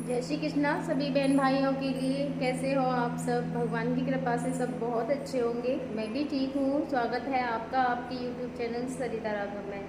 जय श्री कृष्णा सभी बहन भाइयों के लिए। कैसे हो आप सब? भगवान की कृपा से सब बहुत अच्छे होंगे। मैं भी ठीक हूँ। स्वागत है आपका आपके यूट्यूब चैनल सरिता राघव में।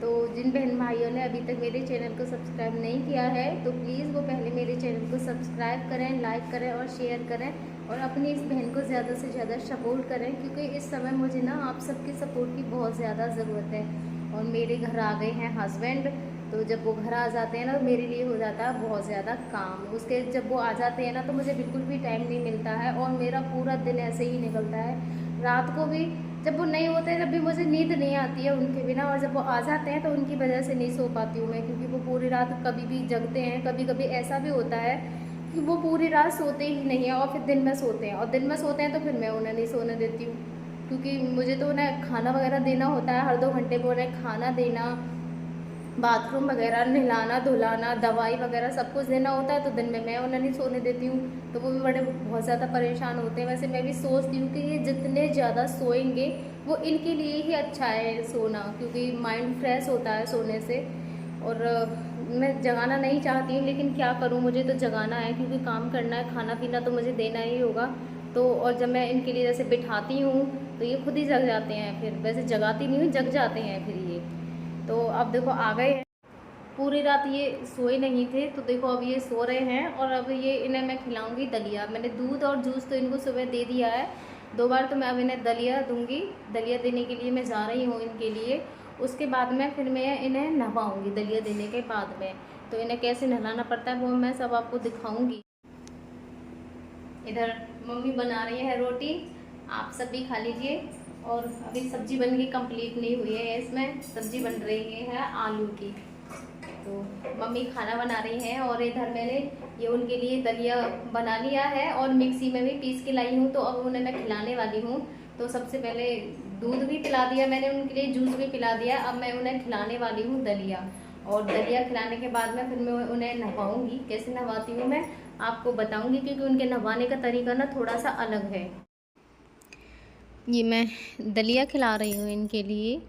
तो जिन बहन भाइयों ने अभी तक मेरे चैनल को सब्सक्राइब नहीं किया है तो प्लीज़ वो पहले मेरे चैनल को सब्सक्राइब करें, लाइक करें और शेयर करें और अपनी इस बहन को ज़्यादा से ज़्यादा सपोर्ट करें, क्योंकि इस समय मुझे ना आप सबके सपोर्ट की बहुत ज़्यादा ज़रूरत है। और मेरे घर आ गए हैं हस्बैंड, तो जब वो घर आ जाते हैं ना तो मेरे लिए हो जाता है बहुत ज़्यादा काम। उसके जब वो आ जाते हैं ना तो मुझे बिल्कुल भी टाइम नहीं मिलता है और मेरा पूरा दिन ऐसे ही निकलता है। रात को भी जब वो नहीं होते तब भी मुझे नींद नहीं आती है उनके बिना, और जब वो आ जाते हैं तो उनकी वजह से नहीं सो पाती हूँ मैं, क्योंकि वो पूरी रात कभी भी जगते हैं। कभी कभी ऐसा भी होता है कि वो पूरी रात सोते ही नहीं है और फिर दिन में सोते हैं, और दिन में सोते हैं तो फिर मैं उन्हें नहीं सोने देती हूँ, क्योंकि मुझे तो उन्हें खाना वगैरह देना होता है। हर 2 घंटे पर उन्हें खाना देना, बाथरूम वगैरह, नहलाना धुलाना, दवाई वगैरह सब कुछ देना होता है, तो दिन में मैं उन्हें नहीं सोने देती हूँ। तो वो भी बड़े बहुत ज़्यादा परेशान होते हैं। वैसे मैं भी सोचती हूँ कि ये जितने ज़्यादा सोएंगे वो इनके लिए ही अच्छा है सोना, क्योंकि माइंड फ्रेश होता है सोने से। और मैं जगाना नहीं चाहती हूँ, लेकिन क्या करूँ, मुझे तो जगाना है क्योंकि काम करना है, खाना पीना तो मुझे देना ही होगा। तो और जब मैं इनके लिए जैसे बिठाती हूँ तो ये खुद ही जग जाते हैं, फिर वैसे जगाती नहीं हूँ, जग जाते हैं फिर ये। तो अब देखो आ गए हैं। पूरी रात ये सोए नहीं थे, तो देखो अब ये सो रहे हैं। और अब ये इन्हें मैं खिलाऊंगी दलिया। मैंने दूध और जूस तो इनको सुबह दे दिया है 2 बार, तो मैं अब इन्हें दलिया दूंगी। दलिया देने के लिए मैं जा रही हूँ इनके लिए। उसके बाद में फिर मैं इन्हें नहवाऊँगी दलिया देने के बाद में। तो इन्हें कैसे नहलाना पड़ता है वो मैं सब आपको दिखाऊँगी। इधर मम्मी बना रही है रोटी, आप सब भी खा लीजिए। और अभी सब्जी बन के कंप्लीट नहीं हुई है, इसमें सब्जी बन रही है आलू की। तो मम्मी खाना बना रही हैं और इधर मैंने ये उनके लिए दलिया बना लिया है और मिक्सी में भी पीस के लाई हूँ। तो अब उन्हें मैं खिलाने वाली हूँ। तो सबसे पहले दूध भी पिला दिया मैंने उनके लिए, जूस भी पिला दिया। अब मैं उन्हें खिलाने वाली हूँ दलिया। और दलिया खिलाने के बाद में फिर मैं उन्हें नहवाऊँगी। कैसे नहवाती हूँ मैं आपको बताऊँगी, क्योंकि उनके नहवाने का तरीका ना थोड़ा सा अलग है। ये मैं दलिया खिला रही हूँ इनके लिए।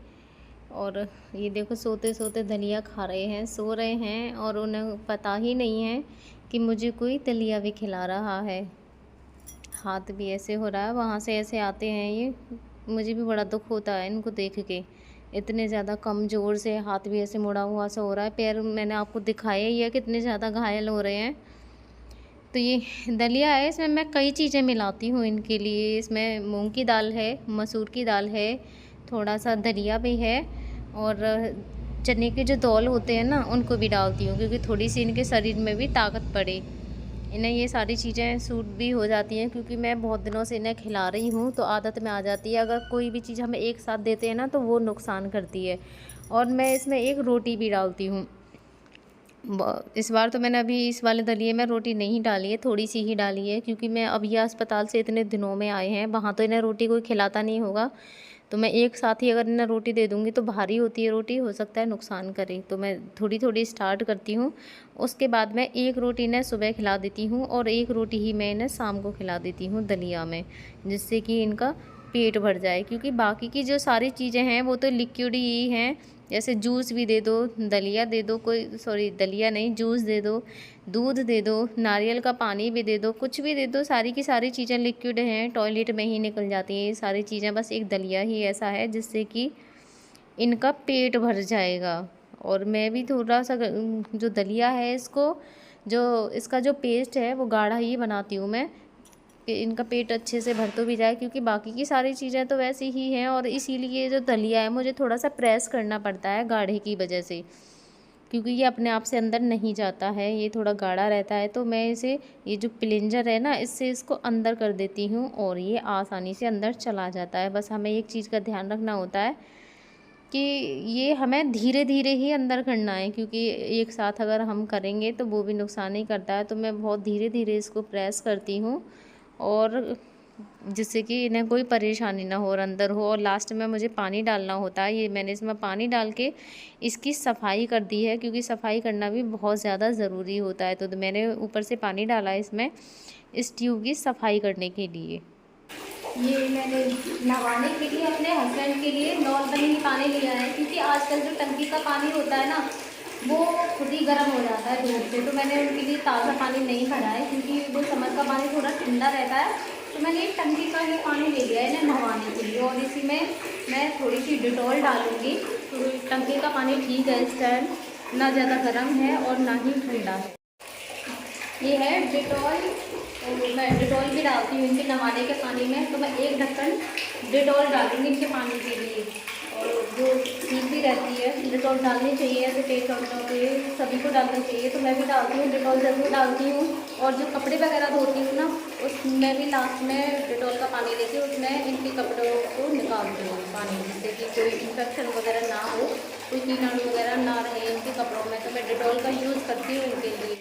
और ये देखो सोते सोते दलिया खा रहे हैं, सो रहे हैं, और उन्हें पता ही नहीं है कि मुझे कोई दलिया भी खिला रहा है। हाथ भी ऐसे हो रहा है, वहाँ से ऐसे आते हैं ये। मुझे भी बड़ा दुख होता है इनको देख के, इतने ज़्यादा कमज़ोर से, हाथ भी ऐसे मुड़ा हुआ सा हो रहा है। पैर मैंने आपको दिखाया ही है कितने ज़्यादा घायल हो रहे हैं। तो ये दलिया है, इसमें मैं कई चीज़ें मिलाती हूँ इनके लिए। इसमें मूंग की दाल है, मसूर की दाल है, थोड़ा सा दलिया भी है, और चने के जो दौल होते हैं ना उनको भी डालती हूँ, क्योंकि थोड़ी सी इनके शरीर में भी ताकत पड़े। इन्हें ये सारी चीज़ें सूट भी हो जाती हैं, क्योंकि मैं बहुत दिनों से इन्हें खिला रही हूँ तो आदत में आ जाती है। अगर कोई भी चीज़ हमें एक साथ देते हैं ना तो वो नुकसान करती है। और मैं इसमें एक रोटी भी डालती हूँ। इस बार तो मैंने अभी इस वाले दलिए में रोटी नहीं डाली है, थोड़ी सी ही डाली है, क्योंकि मैं अभी अस्पताल से इतने दिनों में आए हैं, वहाँ तो इन्हें रोटी कोई खिलाता नहीं होगा। तो मैं एक साथ ही अगर इन्हें रोटी दे दूँगी तो भारी होती है रोटी, हो सकता है नुकसान करे। तो मैं थोड़ी थोड़ी स्टार्ट करती हूँ। उसके बाद मैं एक रोटी इन्हें सुबह खिला देती हूँ और एक रोटी ही मैं इन्हें शाम को खिला देती हूँ दलिया में, जिससे कि इनका पेट भर जाए। क्योंकि बाकी की जो सारी चीज़ें हैं वो तो लिक्विड ही हैं। जैसे जूस भी दे दो, दलिया दे दो, कोई सॉरी दलिया नहीं, जूस दे दो, दूध दे दो, नारियल का पानी भी दे दो, कुछ भी दे दो, सारी की सारी चीज़ें लिक्विड हैं, टॉयलेट में ही निकल जाती हैं ये सारी चीज़ें। बस एक दलिया ही ऐसा है जिससे कि इनका पेट भर जाएगा। और मैं भी थोड़ा सा जो दलिया है इसको, जो इसका जो पेस्ट है वो गाढ़ा ही बनाती हूँ मैं, कि इनका पेट अच्छे से भर तो भी जाए, क्योंकि बाकी की सारी चीज़ें तो वैसी ही हैं। और इसीलिए जो दलिया है मुझे थोड़ा सा प्रेस करना पड़ता है गाढ़े की वजह से, क्योंकि ये अपने आप से अंदर नहीं जाता है, ये थोड़ा गाढ़ा रहता है। तो मैं इसे, ये जो प्लेंजर है ना, इससे इसको अंदर कर देती हूँ और ये आसानी से अंदर चला जाता है। बस हमें एक चीज़ का ध्यान रखना होता है कि ये हमें धीरे धीरे ही अंदर करना है, क्योंकि एक साथ अगर हम करेंगे तो वो भी नुकसान ही करता है। तो मैं बहुत धीरे धीरे इसको प्रेस करती हूँ, और जिससे कि इन्हें कोई परेशानी ना हो और अंदर हो। और लास्ट में मुझे पानी डालना होता है। ये मैंने इसमें पानी डाल के इसकी सफाई कर दी है, क्योंकि सफाई करना भी बहुत ज़्यादा ज़रूरी होता है। तो मैंने ऊपर से पानी डाला है इसमें, इस ट्यूब की सफाई करने के लिए। ये मैंने नहाने के लिए अपने हस्बैंड के लिए नॉर्मल ही पानी लिया है, क्योंकि आजकल जो टंकी का पानी होता है ना वो खुद ही गर्म हो जाता है धूप से। तो मैंने उनके लिए ताज़ा पानी नहीं भरा है, क्योंकि वो समर का पानी थोड़ा ठंडा रहता है। तो मैंने एक टंकी का ही पानी ले लिया है इन्हें नहवाने के लिए, और इसी में मैं थोड़ी सी डिटॉल डालूँगी। तो टंकी का पानी ठीक है इस टाइम, ना ज़्यादा गर्म है और ना ही ठंडा है। ये है डिटॉल, तो मैं डिटॉल भी डालती हूँ इनके नहाने के पानी में। तो मैं एक ढक्कन डिटॉल डालूँगी इनके पानी के लिए, और जो ठीक भी रहती है। डिटॉल डालनी चाहिए, ऐसे पेट वगैरह पे सभी को डालना चाहिए। तो मैं भी डालती हूँ, डिटॉल ज़रूर डालती हूँ। और जो कपड़े वगैरह धोती हूँ ना, उसमें भी लास्ट में डिटॉल का पानी लेती हूँ, उसमें इनके कपड़ों को निकालती हूँ पानी, जिससे कि कोई इन्फेक्शन वगैरह ना हो, कोई कीटाणु वगैरह ना रहे इनके कपड़ों में। तो मैं डिटॉल का यूज़ करती हूँ इनके लिए।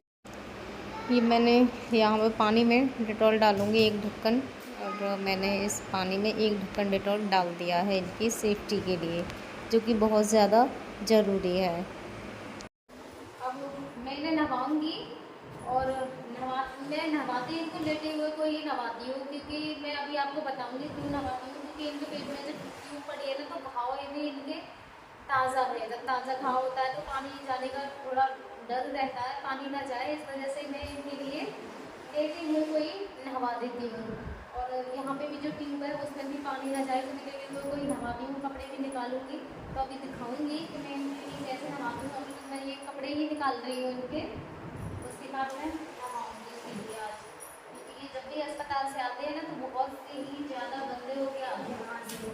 ये मैंने यहाँ पर पानी में डिटॉल डालूँगी एक ढक्कन, और मैंने इस पानी में एक ढक्कन डिटॉल डाल दिया है इनकी सेफ्टी के लिए, जो कि बहुत ज़्यादा ज़रूरी है। अब मैं इन्हें नहवाऊँगी, और मैं नहवाती इनको लेटे हुए को ही नहवाती हूँ, क्योंकि मैं अभी आपको बताऊँगी क्यों नहवाती हूँ। क्योंकि इनके पेट में जब ट्यूब पड़ी है ना, तो घाव इनके ताज़ा है। जब ताज़ा घाव होता है तो पानी जाने का थोड़ा डर रहता है, पानी ना जाए, इस वजह से मैं इनके लिए लेटे हुए को ही नहवा देती हूँ। और यहाँ पे भी जो ट्यूब है उसमें भी पानी ना जाए, तो मैं लेटे हुए को ही नहवाती हूँ। कपड़े भी निकालूंगी, तो अभी दिखाऊंगी कि मैं इनके लिए कैसे नहवाती हूँ। अभी मैं ये कपड़े ही निकाल रही हूँ इनके, उसके बाद मैं नहवाऊँगी इनके लिए आज। क्योंकि ये जब भी अस्पताल से आते हैं ना, तो बहुत ही ज़्यादा गंदे होके आते हैं।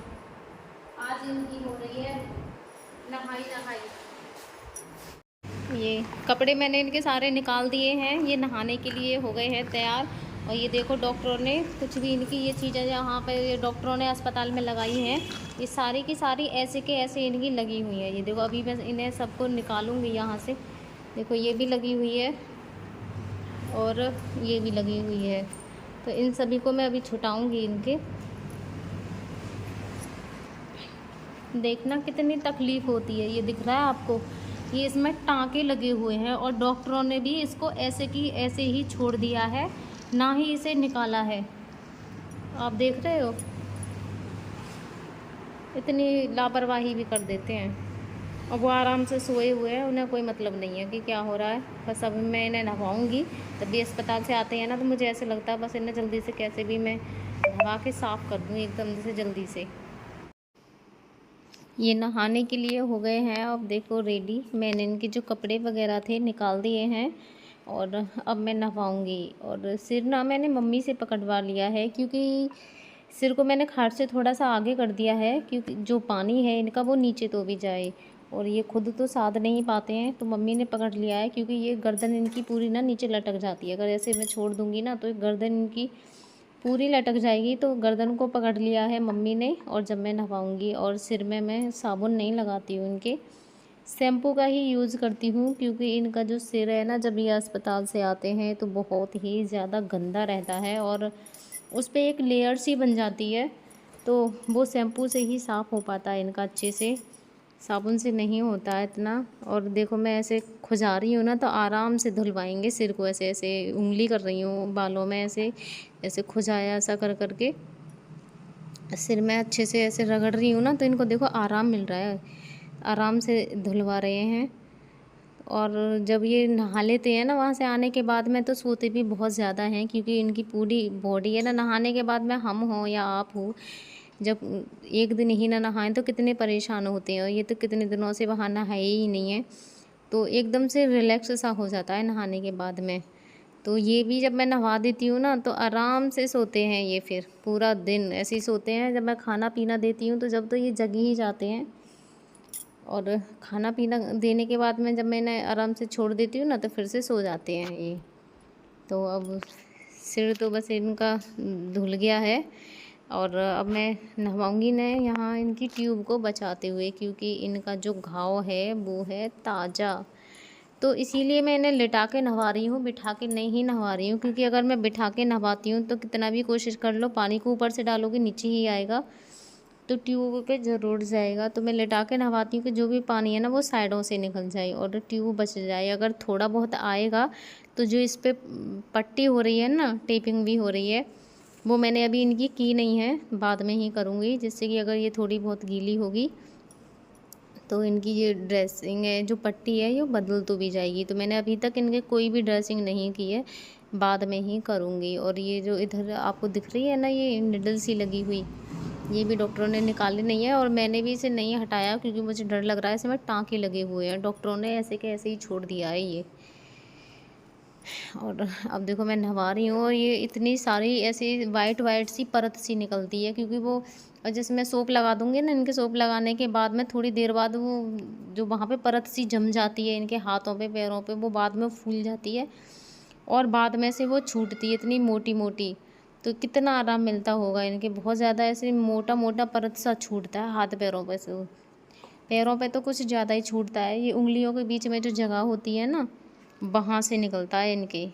आज इनकी हो रही है नहाई। ये कपड़े मैंने इनके सारे निकाल दिए हैं, ये नहाने के लिए हो गए हैं तैयार। और ये देखो, डॉक्टरों ने कुछ भी इनकी ये चीज़ें यहाँ पे डॉक्टरों ने अस्पताल में लगाई हैं, ये सारी की सारी ऐसे के ऐसे इनकी लगी हुई है। ये देखो, अभी मैं इन्हें सबको निकालूंगी यहाँ से। देखो, ये भी लगी हुई है और ये भी लगी हुई है। तो इन सभी को मैं अभी छुटाऊँगी इनके। देखना कितनी तकलीफ़ होती है, ये दिख रहा है आपको। ये इसमें टाँके लगे हुए हैं, और डॉक्टरों ने भी इसको ऐसे की ऐसे ही छोड़ दिया है, ना ही इसे निकाला है। आप देख रहे हो, इतनी लापरवाही भी कर देते हैं। और वो आराम से सोए हुए हैं, उन्हें कोई मतलब नहीं है कि क्या हो रहा है। बस अब मैं इन्हें नहवाऊँगी। जब भी अस्पताल से आते हैं ना, तो मुझे ऐसे लगता है बस इन्हें जल्दी से कैसे भी मैं नहवा के साफ़ कर दूँ एकदम से जल्दी से। ये नहाने के लिए हो गए हैं अब देखो रेडी। मैंने इनके जो कपड़े वगैरह थे निकाल दिए हैं, और अब मैं नहवाऊँगी। और सिर ना मैंने मम्मी से पकड़वा लिया है, क्योंकि सिर को मैंने खाट से थोड़ा सा आगे कर दिया है, क्योंकि जो पानी है इनका वो नीचे तो भी जाए, और ये खुद तो साध नहीं पाते हैं, तो मम्मी ने पकड़ लिया है। क्योंकि ये गर्दन इनकी पूरी ना नीचे लटक जाती है, अगर ऐसे मैं छोड़ दूँगी ना, तो गर्दन इनकी पूरी लटक जाएगी। तो गर्दन को पकड़ लिया है मम्मी ने। और जब मैं नहवाऊँगी, और सिर में मैं साबुन नहीं लगाती हूँ इनके, शैम्पू का ही यूज़ करती हूँ। क्योंकि इनका जो सिर है ना, जब ये अस्पताल से आते हैं तो बहुत ही ज़्यादा गंदा रहता है, और उस पर एक लेयर सी बन जाती है। तो वो शैम्पू से ही साफ़ हो पाता है इनका अच्छे से, साबुन से नहीं होता है इतना। और देखो, मैं ऐसे खुजा रही हूँ ना, तो आराम से धुलवाएंगे सिर को। ऐसे ऐसे उंगली कर रही हूँ बालों में, ऐसे ऐसे खुजाया ऐसा कर करके सिर में अच्छे से ऐसे रगड़ रही हूँ ना, तो इनको देखो आराम मिल रहा है, आराम से धुलवा रहे हैं। और जब ये नहा लेते हैं ना, वहाँ से आने के बाद में तो सोते भी बहुत ज़्यादा हैं, क्योंकि इनकी पूरी बॉडी है ना, नहाने के बाद में हम हों या आप हो, जब एक दिन ही ना नहाएं तो कितने परेशान होते हैं। और ये तो कितने दिनों से वहाँ नहाए ही नहीं है, तो एकदम से रिलैक्स सा हो जाता है नहाने के बाद में। तो ये भी जब मैं नहवा देती हूँ ना, तो आराम से सोते हैं ये, फिर पूरा दिन ऐसे ही सोते हैं। जब मैं खाना पीना देती हूँ, तो जब तो ये जग ही जाते हैं। और खाना पीना देने के बाद में जब मैं इन्हें आराम से छोड़ देती हूँ ना, तो फिर से सो जाते हैं ये। तो अब सिर तो बस इनका धुल गया है, और अब मैं नहवाऊँगी ना यहाँ इनकी ट्यूब को बचाते हुए, क्योंकि इनका जो घाव है वो है ताज़ा। तो इसीलिए मैं इन्हें लिटा के नहवा रही हूँ, बिठा के नहीं नहवा रही हूँ। क्योंकि अगर मैं बिठा के नहवाती हूँ, तो कितना भी कोशिश कर लो, पानी को ऊपर से डालोगे नीचे ही आएगा, तो ट्यूब पे ज़रूर जाएगा। तो मैं लिटा के नहवाती हूँ कि जो भी पानी है ना, वो साइडों से निकल जाए और ट्यूब बच जाए। अगर थोड़ा बहुत आएगा, तो जो इस पर पट्टी हो रही है ना, टेपिंग भी हो रही है, वो मैंने अभी इनकी की नहीं है, बाद में ही करूँगी। जिससे कि अगर ये थोड़ी बहुत गीली होगी तो इनकी ये ड्रेसिंग है, जो पट्टी है ये बदल तो भी जाएगी। तो मैंने अभी तक इनके कोई भी ड्रेसिंग नहीं की है, बाद में ही करूँगी। और ये जो इधर आपको दिख रही है ना, ये निडल सी लगी हुई, ये भी डॉक्टरों ने निकाली नहीं है और मैंने भी इसे नहीं हटाया क्योंकि मुझे डर लग रहा है, इसमें टाँके लगे हुए हैं। डॉक्टरों ने ऐसे के ऐसे ही छोड़ दिया है ये। और अब देखो मैं नहवा रही हूँ और ये इतनी सारी ऐसी वाइट वाइट सी परत सी निकलती है, क्योंकि वो जैसे मैं सोप लगा दूँगी ना, इनके सोप लगाने के बाद में थोड़ी देर बाद वो जो वहाँ पे परत सी जम जाती है इनके हाथों पे पैरों पे, वो बाद में फूल जाती है और बाद में से वो छूटती है इतनी मोटी मोटी। तो कितना आराम मिलता होगा इनके, बहुत ज़्यादा ऐसे मोटा मोटा परत सा छूटता है हाथ पैरों पे से। पैरों पे तो कुछ ज़्यादा ही छूटता है, ये उंगलियों के बीच में जो जगह होती है ना, वहाँ से निकलता है इनके।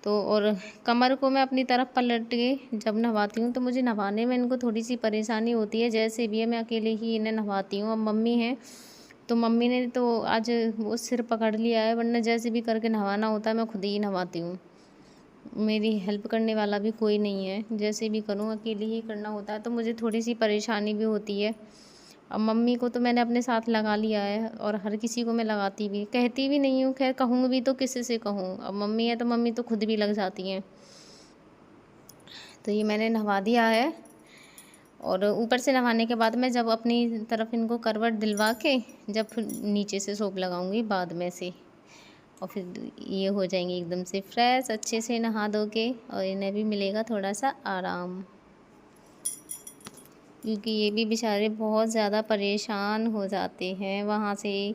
तो और कमर को मैं अपनी तरफ पलट के जब नहवाती हूँ तो मुझे नहवाने में इनको थोड़ी सी परेशानी होती है। जैसे भी है मैं अकेले ही इन्हें नहवाती हूँ। अब मम्मी हैं तो मम्मी ने तो आज वो सिर पकड़ लिया है, वरना जैसे भी करके नहवाना होता है मैं खुद ही नहवाती हूँ। मेरी हेल्प करने वाला भी कोई नहीं है, जैसे भी करूँ अकेले ही करना होता है, तो मुझे थोड़ी सी परेशानी भी होती है। अब मम्मी को तो मैंने अपने साथ लगा लिया है और हर किसी को मैं लगाती भी, कहती भी नहीं हूँ, खैर कहूँ भी तो किसी से कहूँ। अब मम्मी है तो मम्मी तो खुद भी लग जाती हैं। तो ये मैंने नहवा दिया है और ऊपर से नहवाने के बाद मैं जब अपनी तरफ इनको करवट दिलवा के जब फिर नीचे से सोप लगाऊंगी बाद में से, और फिर ये हो जाएंगे एकदम से फ्रेश अच्छे से नहा धो के, और इन्हें भी मिलेगा थोड़ा सा आराम, क्योंकि ये भी बेचारे बहुत ज़्यादा परेशान हो जाते हैं वहाँ से,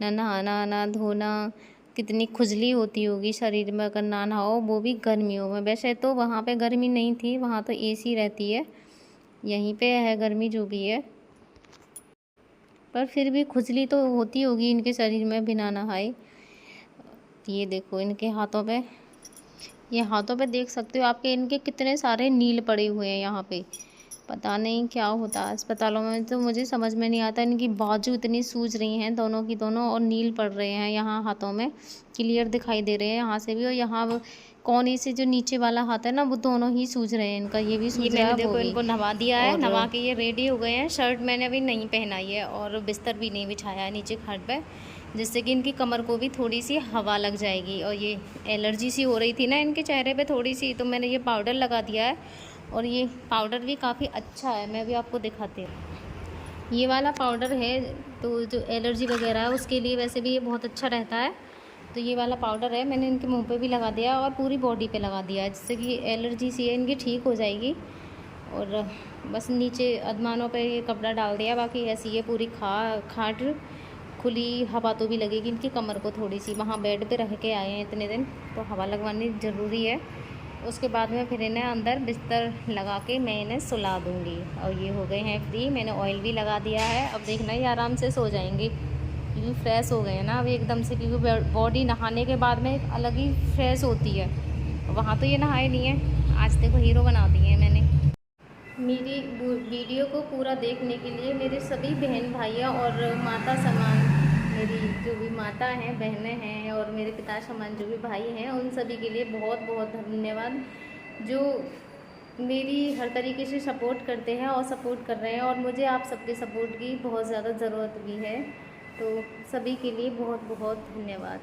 ना नहाना ना धोना, कितनी खुजली होती होगी शरीर में अगर ना नहाओ, वो भी गर्मियों में। वैसे तो वहाँ पे गर्मी नहीं थी, वहाँ तो एसी रहती है, यहीं पे है गर्मी जो भी है, पर फिर भी खुजली तो होती होगी इनके शरीर में बिना नहाए। ये देखो इनके हाथों पे, ये हाथों पे देख सकते हो आपके, इनके कितने सारे नील पड़े हुए हैं यहाँ पे। पता नहीं क्या होता है अस्पतालों में, तो मुझे समझ में नहीं आता। इनकी बाजू इतनी सूज रही हैं दोनों की दोनों, और नील पड़ रहे हैं यहाँ हाथों में, क्लियर दिखाई दे रहे हैं यहाँ से भी, और यहाँ कोने से जो नीचे वाला हाथ है ना, वो दोनों ही सूज रहे हैं इनका, ये भी सूज रहा है। देखो इनको नहवा दिया है, नहवा के ये रेडी हो गए हैं। शर्ट मैंने अभी नहीं पहनाई है और बिस्तर भी नहीं बिछाया है नीचे खाट पर, जिससे कि इनकी कमर को भी थोड़ी सी हवा लग जाएगी। और ये एलर्जी सी हो रही थी ना इनके चेहरे पे थोड़ी सी, तो मैंने ये पाउडर लगा दिया है, और ये पाउडर भी काफ़ी अच्छा है, मैं भी आपको दिखाती हूँ। ये वाला पाउडर है तो जो एलर्जी वगैरह है उसके लिए वैसे भी ये बहुत अच्छा रहता है। तो ये वाला पाउडर है, मैंने इनके मुंह पे भी लगा दिया और पूरी बॉडी पे लगा दिया है, जिससे कि एलर्जी सी है इनकी ठीक हो जाएगी। और बस नीचे अधमानों पे ये कपड़ा डाल दिया, बाकी ऐसी है पूरी खाट खुली हवा तो भी लगेगी इनकी कमर को थोड़ी सी। वहाँ बेड पे रह के आए हैं इतने दिन, तो हवा लगवानी ज़रूरी है। उसके बाद में फिर इन्हें अंदर बिस्तर लगा के मैं इन्हें सुला दूँगी। और ये हो गए हैं फ्री, मैंने ऑयल भी लगा दिया है। अब देखना ये आराम से सो जाएंगे, क्योंकि फ्रेश हो गए हैं ना अभी एकदम से, क्योंकि बॉडी नहाने के बाद में एक अलग ही फ्रेश होती है। वहाँ तो ये नहाए नहीं है, आज देखो हीरो बना दिए हैं मैंने। मेरी वीडियो को पूरा देखने के लिए मेरे सभी बहन भाइयों और माता समान, मेरी जो भी माता हैं, बहनें हैं, और मेरे पिता समान जो भी भाई हैं, उन सभी के लिए बहुत बहुत धन्यवाद, जो मेरी हर तरीके से सपोर्ट करते हैं और सपोर्ट कर रहे हैं। और मुझे आप सबके सपोर्ट की बहुत ज़्यादा ज़रूरत भी है, तो सभी के लिए बहुत बहुत धन्यवाद।